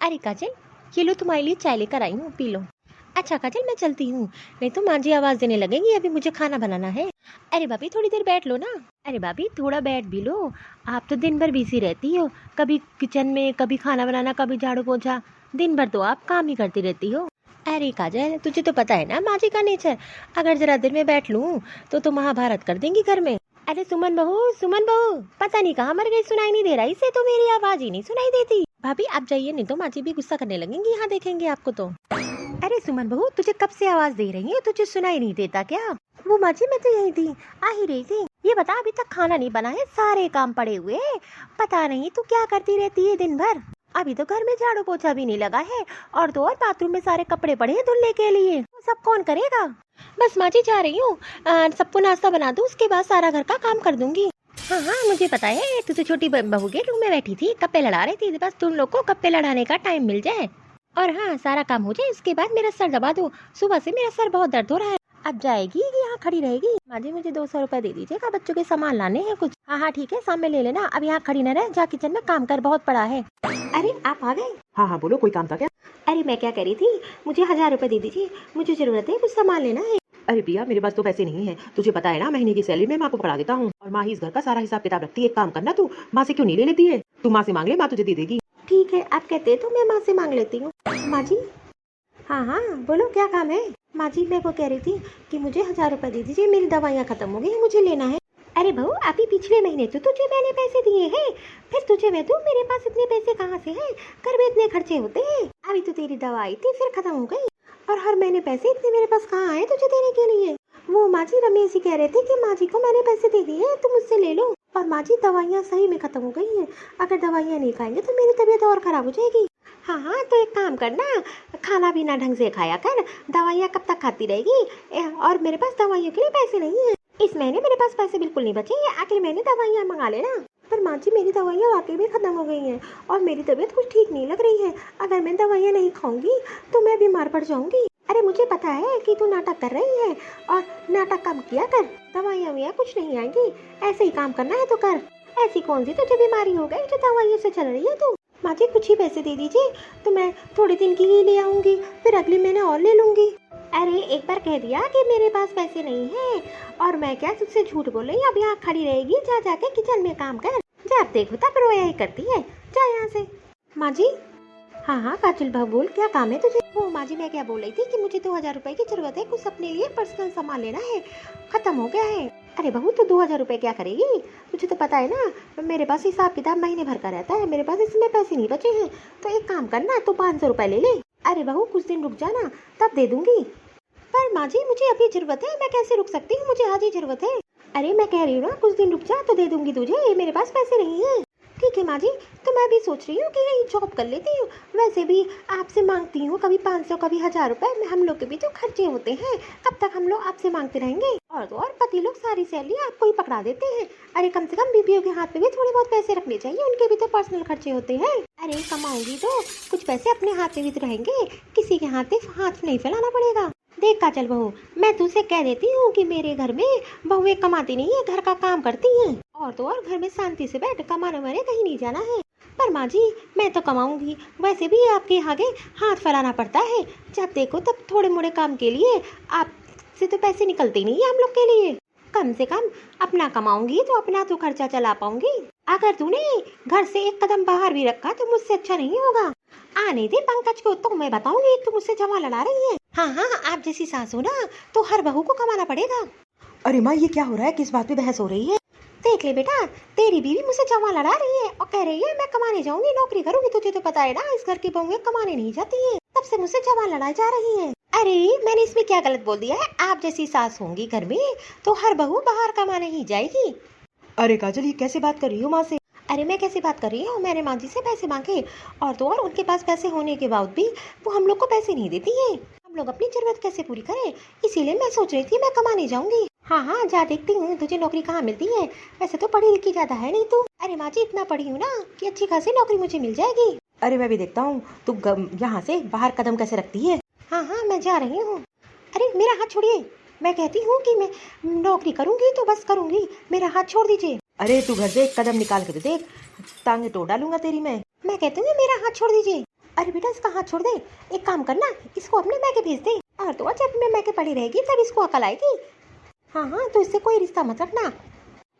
अरे काजल, ये लो तुम्हारे लिए चाय लेकर आई हूँ, पी लो। अच्छा काजल, मैं चलती हूँ, नहीं तो माँ जी आवाज़ देने लगेंगी, अभी मुझे खाना बनाना है। अरे भाभी थोड़ी देर बैठ लो ना। अरे भाभी थोड़ा बैठ भी लो, आप तो दिन भर बिजी रहती हो, कभी किचन में, कभी खाना बनाना, कभी झाड़ू पोछा, दिन भर तो आप काम ही करती रहती हो। अरे काजल, तुझे तो पता है ना माँ जी का नेचर, अगर जरा देर में बैठ लूँ तो महाभारत कर देंगी घर में। अरे सुमन बहू, सुमन बहू, पता नहीं कहाँ मर गई, सुनाई नहीं दे रहा, इसे तो मेरी आवाज ही नहीं सुनाई देती। भाभी आप जाइए, नहीं तो माँ जी भी गुस्सा करने लगेंगी, यहाँ देखेंगे आपको तो। अरे सुमन बहू, तुझे कब से आवाज दे रही है, तुझे सुनाई नहीं देता क्या? वो माँ जी मैं तो यही थी, आ ही रही थी। ये बता, अभी तक खाना नहीं बना है, सारे काम पड़े हुए हैं, पता नहीं तू क्या करती रहती है दिन भर। अभी तो घर में झाड़ू पोछा भी नहीं लगा है, और तो और बाथरूम में सारे कपड़े पड़े हैं धुलने के लिए, वो सब कौन करेगा? बस माँ जी जा रही हूँ, सबको नाश्ता बना दूँ, उसके बाद सारा घर का काम कर दूंगी। हाँ हाँ मुझे पता है, तू तो छोटी बहू के रूम में बैठी थी, गप्पे लड़ा रही थी, बस तुम लोग को गप्पे लड़ाने का टाइम मिल जाए और हाँ सारा काम हो जाए, उसके बाद मेरा सर दबा दो, सुबह से मेरा सर बहुत दर्द हो रहा है। अब जाएगी कि यहाँ खड़ी रहेगी? माँ जी मुझे 200 रुपए दे दीजिएगा, बच्चों के सामान लाने हैं कुछ। हाँ हाँ ठीक है, सामने ले लेना, अब यहाँ खड़ी न रहे, जा किचन में काम कर, बहुत पड़ा है। अरे आप आ गए? हाँ हाँ बोलो, कोई काम था क्या? अरे मैं क्या कह रही थी, मुझे 1000 रुपए दे दीजिए, मुझे जरूरत है, कुछ सामान लेना है। अरे पिया, मेरे पास तो पैसे नहीं है, तुझे पता है ना, महीने की सैलरी में माँ को पकड़ा देता हूँ, और माँ ही इस घर का सारा हिसाब किताब रखती है। एक काम करना, तू माँ से क्यों नहीं ले लेती है? तू माँ से मांग ले, माँ तुझे दे देगी। ठीक है, आप कहते हैं तो मैं माँ से मांग लेती हूँ। माँ जी? हाँ हाँ बोलो, क्या काम है? माँ जी मैं वो कह रही थी कि मुझे 1000 रुपए दे दीजिए, मेरी दवाइयाँ खत्म हो गई हैं, मुझे लेना है। अरे बहू, अभी पिछले महीने तो तुझे मैंने पैसे दिए हैं, फिर तुझे मैं दूं, मेरे पास इतने पैसे कहाँ से हैं? घर में इतने खर्चे होते हैं, अभी तो तेरी दवा आई थी फिर खत्म हो गई, और हर महीने पैसे इतने मेरे पास कहाँ आए तुझे देने के लिए? वो माँ जी रमेश जी कह रहे थे कि माँ जी को मैंने पैसे दे दिए, तुम मुझसे ले लो। और माँ जी दवाइयाँ सही में खत्म हो गई हैं, अगर दवाइयाँ नहीं खाएंगे तो मेरी तबीयत और खराब हो जाएगी। हाँ हाँ तो एक काम करना, खाना भी ना ढंग से खाया कर, दवाइयाँ कब तक खाती रहेगी? और मेरे पास दवाइयों के लिए पैसे नहीं है, इस महीने मेरे पास पैसे बिल्कुल नहीं बचे, अगले महीने दवाइयाँ मंगा लेना। पर माँ जी मेरी दवाइयाँ वाकई में खत्म हो गई हैं, और मेरी तबीयत कुछ ठीक नहीं लग रही है, अगर मैं दवाइयाँ नहीं खाऊंगी तो मैं बीमार पड़ जाऊंगी। अरे मुझे पता है कि तू नाटक कर रही है, और नाटक कम किया कर, दवाइयाँ वैया कुछ नहीं आएंगी, ऐसे ही काम करना है तो कर। ऐसी कौन सी तुझे बीमारी हो गई जो दवाइयों से चल रही है तू? माँ जी कुछ ही पैसे दे दीजिए, तो मैं थोड़े दिन की ही ले आऊंगी, फिर अगले महीने और ले लूंगी। अरे एक बार कह दिया कि मेरे पास पैसे नहीं है, और मैं क्या तुझसे झूठ बोल रही? अब यहाँ खड़ी रहेगी, जा जाके किचन में काम कर, जब देखो तब रोया ही करती है, जा यहाँ से। माँ जी? हाँ हाँ काजल बहू बोल, क्या काम है तुझे? वो माँ जी मैं क्या बोल रही थी कि मुझे 2000 रुपए की जरूरत है, कुछ अपने लिए पर्सनल सामान लेना है, खत्म हो गया है। अरे बहू तो 2000 रुपए क्या करेगी? तुझे तो पता है ना, मेरे पास हिसाब किताब महीने भर का रहता है, मेरे पास इसमें पैसे नहीं बचे हैं, तो एक काम करना, तो 500 रुपए ले ले। अरे बहू कुछ दिन रुक जाना, तब दे दूंगी। पर माँ जी मुझे अभी जरूरत है, मैं कैसे रुक सकती हूँ, मुझे आज ही जरूरत है। अरे मैं कह रही हूँ ना, कुछ दिन रुक जा तो दे दूंगी तुझे, मेरे पास पैसे नहीं है। ठीक है माँ जी, तो मैं भी सोच रही हूँ कि यही जॉब कर लेती हूँ, वैसे भी आपसे मांगती हूँ, कभी 500 कभी 1000 रुपए, हम लोग के भी तो खर्चे होते हैं, कब तक हम लोग आपसे मांगते रहेंगे? और तो और पति लोग सारी सैलरी आपको ही पकड़ा देते हैं। अरे कम से कम बीबियों के हाथ में भी थोड़े बहुत पैसे रखने चाहिए, उनके भी तो पर्सनल खर्चे होते हैं। अरे कमाऊंगी तो कुछ पैसे अपने हाथ में भी तो रहेंगे, किसी के हाथ नहीं फैलाना पड़ेगा। देख काजल बहू, मैं तुझसे कह देती हूँ कि मेरे घर में बहुएं कमाती नहीं है, घर का काम करती हैं, और तो और घर में शांति से बैठ, कमाने वाने कहीं नहीं जाना है। पर माँ जी मैं तो कमाऊंगी, वैसे भी आपके आगे हाथ फैलाना पड़ता है, जब देखो तब थोड़े मोड़े काम के लिए आपसे तो पैसे निकलते नहीं है हम लोग के लिए। कम से कम अपना कमाऊंगी तो अपना तो खर्चा चला पाऊंगी, अगर तूने घर से एक कदम बाहर भी रखा तो मुझसे अच्छा नहीं होगा। आने दे पंकज को, तो मैं बताऊंगी तू मुझसे जमा लड़ा रही है। हाँ हाँ आप जैसी सास हो ना, तो हर बहू को कमाना पड़ेगा। अरे माँ ये क्या हो रहा है, किस बात पे बहस हो रही है? देख ले बेटा, तेरी बीवी मुझसे जमा लड़ा रही है और कह रही है मैं कमाने जाऊंगी, नौकरी करूंगी। तुझे तो पता है ना, इस घर की बहुएं कमाने नहीं जाती है, तब से मुझसे जमा लड़ाई जा रही है। अरे मैंने इसमें क्या गलत बोल दिया है? आप जैसी सास होंगी घर में तो हर बहू बाहर कमाने ही जाएगी। अरे काजल ये कैसे बात कर रही हो माँ से? अरे मैं कैसे बात कर रही हूँ, मैंने माँ जी से पैसे मांगे, और तो और उनके पास पैसे होने के बाद भी वो हम लोग को पैसे नहीं देती है, हम लोग अपनी जरूरत कैसे पूरी करें, इसीलिए मैं सोच रही थी मैं कमाने जाऊंगी। हाँ हाँ जा देखती हूँ तुझे नौकरी कहाँ मिलती है, वैसे तो पढ़ी लिखी ज्यादा है नहीं तू। अरे माँ जी इतना पढ़ी हूँ ना कि अच्छी खासी नौकरी मुझे मिल जाएगी। अरे मैं भी देखता हूँ तू यहाँ से बाहर कदम कैसे रखती है। हाँ हाँ मैं जा रही हूँ। अरे मेरा हाथ छोड़िए, मैं कहती हूँ कि मैं नौकरी करूंगी तो बस करूंगी, मेरा हाथ छोड़ दीजिए। अरे तू घर से एक कदम निकाल कर देख, टांगे तोड़ डालूंगा तेरी मैं। कहती हूँ मेरा हाथ छोड़ दीजिए। अरे बेटा इसका हाथ छोड़ दे, एक काम करना, इसको अपने मैके भेज दे, और तो और जब मैं मैके पड़ी रहेगी तब इसको अकल आएगी। हाँ, तो इससे कोई रिश्ता मत रखना।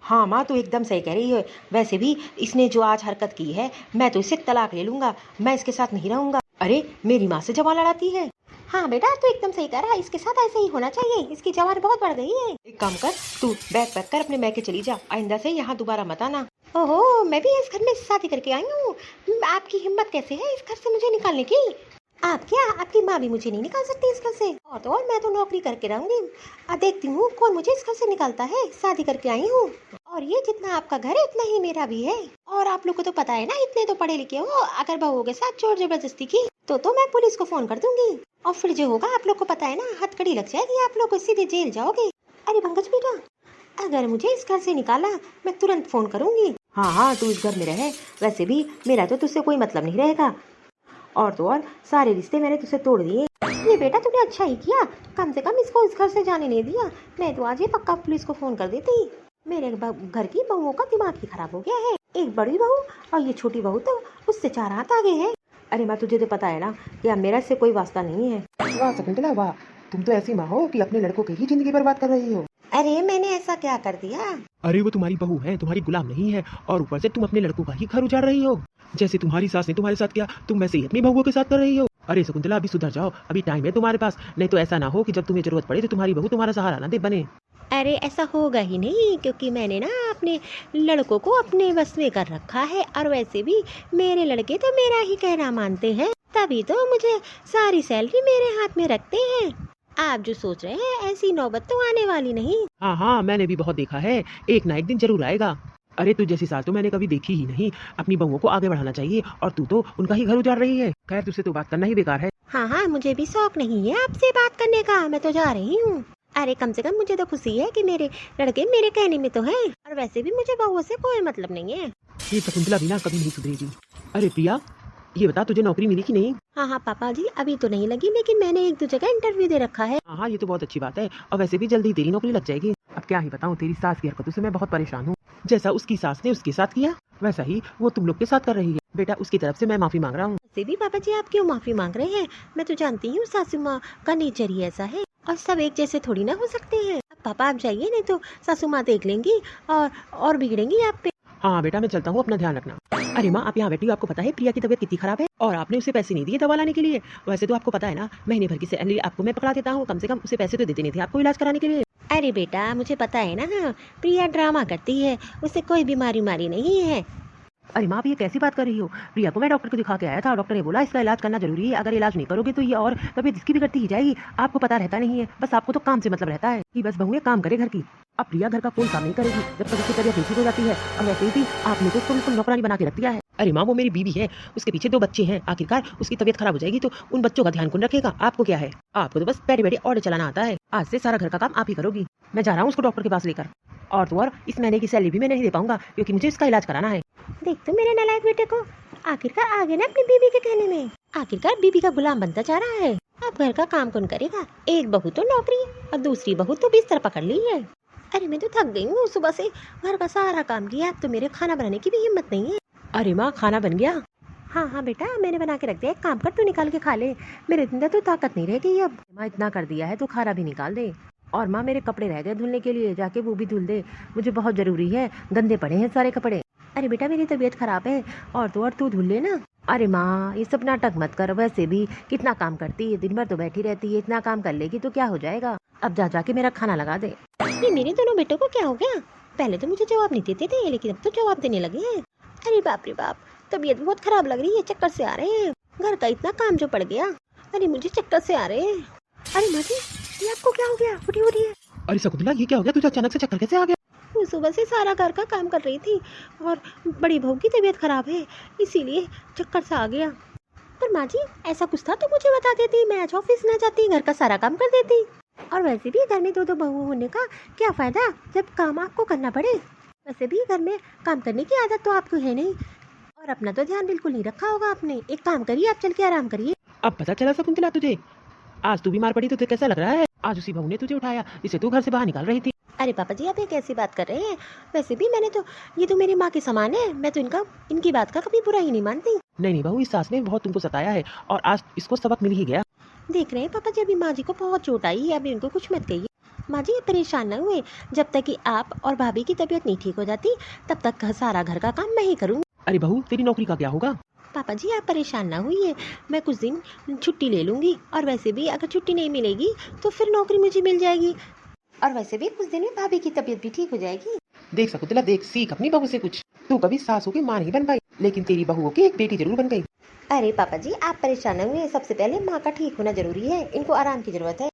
हाँ माँ, तू एकदम सही कह रही है। वैसे भी इसने जो आज हरकत की है, मैं तो इससे तलाक ले लूंगा, मैं इसके साथ नहीं रहूंगा। अरे मेरी माँ से जवान लड़ाती है। हाँ बेटा तू एकदम सही कह रहा है, इसके साथ ऐसे ही होना चाहिए, इसकी जवान बहुत बढ़ गई है। एक काम कर, तू बैग पैक कर अपने मैके चली जा, आइंदा से यहाँ दोबारा मत आना। ओहो, मैं भी इस घर में शादी करके आई हूँ, आपकी हिम्मत कैसे है इस घर से मुझे निकालने की? आप क्या, आपकी माँ भी मुझे नहीं निकाल सकती इस घर से, और तो और मैं तो नौकरी करके रहूंगी। देखती हूँ कौन मुझे इस घर से निकालता है, शादी करके आई हूँ। और ये जितना आपका घर है उतना ही मेरा भी है। और आप लोग को तो पता है ना, इतने तो पढ़े लिखे हो, अगर बहुओं के साथ जोर जबरदस्ती की तो मैं पुलिस को फोन कर दूंगी, और फिर जो होगा आप लोग को पता है ना, हथकड़ी लग जाएगी, आप लोग को सीधे जेल जाओगे। अरे पंकज बेटा, अगर मुझे इस घर से निकाला मैं तुरंत फोन करूंगी। हाँ, तू इस घर में रहे, वैसे भी मेरा तो तुझसे कोई मतलब नहीं रहेगा, और तो और सारे रिश्ते मैंने तुझसे तोड़ दिए। ये बेटा तूने अच्छा ही किया, कम से कम इसको इस घर से जाने नहीं दिया, नहीं तो आज ही पक्का पुलिस को फोन कर देती। मेरे घर की बहुओं का दिमाग ही खराब हो गया है, एक बड़ी बहू और ये छोटी बहू तो उससे 4 हाथ आगे है। अरे माँ, तुझे तो पता है ना कि अब मेरा इससे कोई वास्ता नहीं है। वाह शकुंतला वाह, तुम तो ऐसी माँ हो कि अपने लड़कों की ही जिंदगी बर्बाद कर रही हो। अरे मैंने ऐसा क्या कर दिया? अरे वो तुम्हारी बहू है, तुम्हारी गुलाम नहीं है, और ऊपर से तुम अपने लड़कों का ही घर उजाड़ रही हो। जैसे तुम्हारी सास ने तुम्हारे साथ किया, तुम वैसे ही अपनी बहुओं के साथ कर रही हो। अरे शकुंतला, अभी सुधर जाओ, अभी टाइम है तुम्हारे पास, नहीं तो ऐसा ना हो कि जब तुम्हें जरूरत पड़े तो तुम्हारी बहू तुम्हारा सहारा ना दे बने। अरे ऐसा होगा ही नहीं, क्योंकि मैंने ना अपने लड़कों को अपने बस में कर रखा है, और वैसे भी मेरे लड़के तो मेरा ही कहना मानते हैं, तभी तो मुझे सारी सैलरी मेरे हाथ में रखते हैं। आप जो सोच रहे हैं ऐसी नौबत तो आने वाली नहीं। हाँ, मैंने भी बहुत देखा है, एक ना एक दिन जरूर आएगा। अरे तू जैसी सास तो मैंने कभी देखी ही नहीं। अपनी बहुओं को आगे बढ़ाना चाहिए, और तू तो उनका ही घर उजाड़ रही है। खैर, तुझसे तो बात करना ही बेकार है। हाँ, मुझे भी शौक नहीं है आपसे बात करने का, मैं तो जा रही हूँ। अरे कम से कम मुझे तो खुशी है कि मेरे लड़के मेरे कहने में तो हैं, और वैसे भी मुझे बहुओं से कोई मतलब नहीं है। ये शकुंतला भी ना कभी नहीं सुधरेगी। अरे प्रिया, ये बता तुझे नौकरी मिली कि नहीं? हाँ पापा जी, अभी तो नहीं लगी, लेकिन मैंने 1-2 जगह इंटरव्यू दे रखा है। हाँ, ये तो बहुत अच्छी बात है, और वैसे भी जल्दी तेरी नौकरी लग जाएगी। अब क्या ही बताऊँ, तेरी सास की हरकतों से मैं बहुत परेशान हूँ। जैसा उसकी सास ने उसके साथ किया, वैसा ही वो तुम लोग के साथ कर रही है। बेटा, उसकी तरफ से मैं माफी मांग रहा हूँ। वैसे भी पापा जी, आप क्यों माफी मांग रहे हैं? मैं तो जानती हूँ सासू माँ का नेचर ही ऐसा है, और सब एक जैसे थोड़ी ना हो सकते हैं। अब पापा आप जाइए, नहीं तो सासू माँ देख लेंगी और बिगड़ेंगी आप पे। हाँ बेटा, मैं चलता हूँ, अपना ध्यान रखना। अरे माँ, आप यहाँ बैठी हो, आपको पता है प्रिया की तबीयत कितनी खराब है, और आपने उसे पैसे नहीं दिए दवा लाने के लिए। वैसे तो आपको पता है ना, महीने भर की सैलरी आपको मैं पकड़ा देता हूँ, कम से कम उसे पैसे तो देते नहीं थे आपको इलाज कराने के लिए। अरे बेटा, मुझे पता है ना, प्रिया ड्रामा करती है, उसे कोई बीमारी नहीं है। अरे माँ, ये कैसी बात कर रही हो? प्रिया को मैं डॉक्टर को दिखा के आया था, डॉक्टर ने बोला इसका इलाज करना जरूरी है, अगर इलाज नहीं करोगे तो ये और तबीयत इसकी बिगड़ती ही जाएगी। आपको पता रहता नहीं है, बस आपको तो काम से मतलब रहता है कि बस बहुएं काम करे घर की। अब प्रिया घर का कोई काम नहीं करेगी जब तक उसकी तबीयत ठीक हो जाती है, और वैसे भी आपने तो उसको बिल्कुल नौकरानी बना के रख दिया है। अरे माँ, वो मेरी बीवी है, उसके पीछे 2 बच्चे हैं, आखिरकार उसकी तबीयत खराब हो जाएगी तो उन बच्चों का ध्यान कौन रखेगा? आपको क्या है, आपको तो बस बैठे बैठे ऑर्डर चलाना आता है। आज से सारा घर का काम आप ही करोगी। मैं जा रहा हूँ उसको डॉक्टर के पास लेकर, और तो और इस महीने की सैलरी भी मैं नहीं दे पाऊंगा, क्योंकि मुझे इसका इलाज कराना है। देख तो मेरे नालायक बेटे को, आखिरकार आगे ना अपनी बीबी के कहने में, आखिरकार बीबी का गुलाम बनता जा रहा है। अब घर का काम कौन करेगा? एक बहू तो नौकरी और दूसरी बहू तो बिस्तर पकड़ ली है। अरे मैं तो थक गई हूँ, सुबह से घर का सारा काम किया, अब तो मेरे खाना बनाने की भी हिम्मत नहीं है। अरे माँ, खाना बन गया? हाँ बेटा, मैंने बना के रख दिया, एक काम कर तू निकाल के खा ले, मेरे अंदर तो ताकत नहीं रहेगी अब। माँ, इतना कर दिया है तो खाना भी निकाल दे, और माँ मेरे कपड़े रह गए धुलने के लिए, जाके वो भी धुल दे, मुझे बहुत जरूरी है, गंदे पड़े हैं सारे कपड़े। अरे बेटा, मेरी तबीयत खराब है, और तो और तू धुल ले ना। अरे माँ, ये सब नाटक मत कर, वैसे भी कितना काम करती है, दिन भर तो बैठी रहती है, इतना काम कर लेगी तो क्या हो जाएगा। अब जाके मेरा खाना लगा दे। ये मेरे दोनों बेटों को क्या हो गया? पहले तो मुझे जवाब नहीं देते थे, लेकिन अब तो जवाब देने लगे हैं। अरे बाप रे बाप, तबीयत बहुत खराब लग रही है, चक्कर से आ रहे हैं, घर का इतना काम जो पड़ गया, अरे मुझे चक्कर से आ रहे हैं। अरे माँ जी, ये आपको क्या हो गया? उठिए। अरे शकुंतला, ये क्या हो गया? तुझे अचानक से चक्कर कैसे आ गया? वो सुबह से सारा घर का काम कर रही थी, और बड़ी बहू की तबीयत खराब है, इसीलिए चक्कर सा आ गया। पर माँ जी, ऐसा कुछ था तो मुझे बता देती, मैं आज ऑफिस ना जाती, घर का सारा काम कर देती। और वैसे भी घर में 2-2 बहू होने का क्या फायदा जब काम आपको करना पड़े। वैसे भी घर में काम करने की आदत तो आपको है नहीं, और अपना तो ध्यान बिल्कुल नहीं रखा होगा आपने। एक काम करिए, आप चल के आराम करिए। अब पता चला शकुंतला तुझे, आज तू बीमार पड़ी तो तुझे कैसा लग रहा है? आज उसी बहू ने तुझे उठाया जिसे तू घर से बाहर निकाल रही थी। अरे पापा जी, आप ये कैसी बात कर रहे हैं? वैसे भी ये तो मेरी माँ के समान है, मैं तो इनकी बात का कभी बुरा ही नहीं मानती। नहीं नहीं बहू, इस सास ने बहुत तुमको सताया है और आज इसको सबक मिल ही गया। देख रहे हैं पापा जी, अभी माँ जी को बहुत चोट आई है, अभी उनको कुछ मत कहिए। माँ जी परेशान न हुए, जब तक कि आप और भाभी की तबीयत नहीं ठीक हो जाती तब तक सारा घर का काम मैं ही करूँगी। अरे बहू, तेरी नौकरी का क्या होगा? पापा जी आप परेशान ना होइए, मैं कुछ दिन छुट्टी ले लूँगी, और वैसे भी अगर छुट्टी नहीं मिलेगी तो फिर नौकरी मुझे मिल जाएगी, और वैसे भी कुछ दिन में भाभी की तबीयत भी ठीक हो जाएगी। देख शकुंतला, देख सीख अपनी बहू से कुछ। तू कभी सासू की माँ नहीं बन पाई, लेकिन तेरी बहुओं की एक बेटी जरूर बन गई। अरे पापा जी आप परेशान न हुए, सबसे पहले माँ का ठीक होना जरूरी है, इनको आराम की जरूरत है।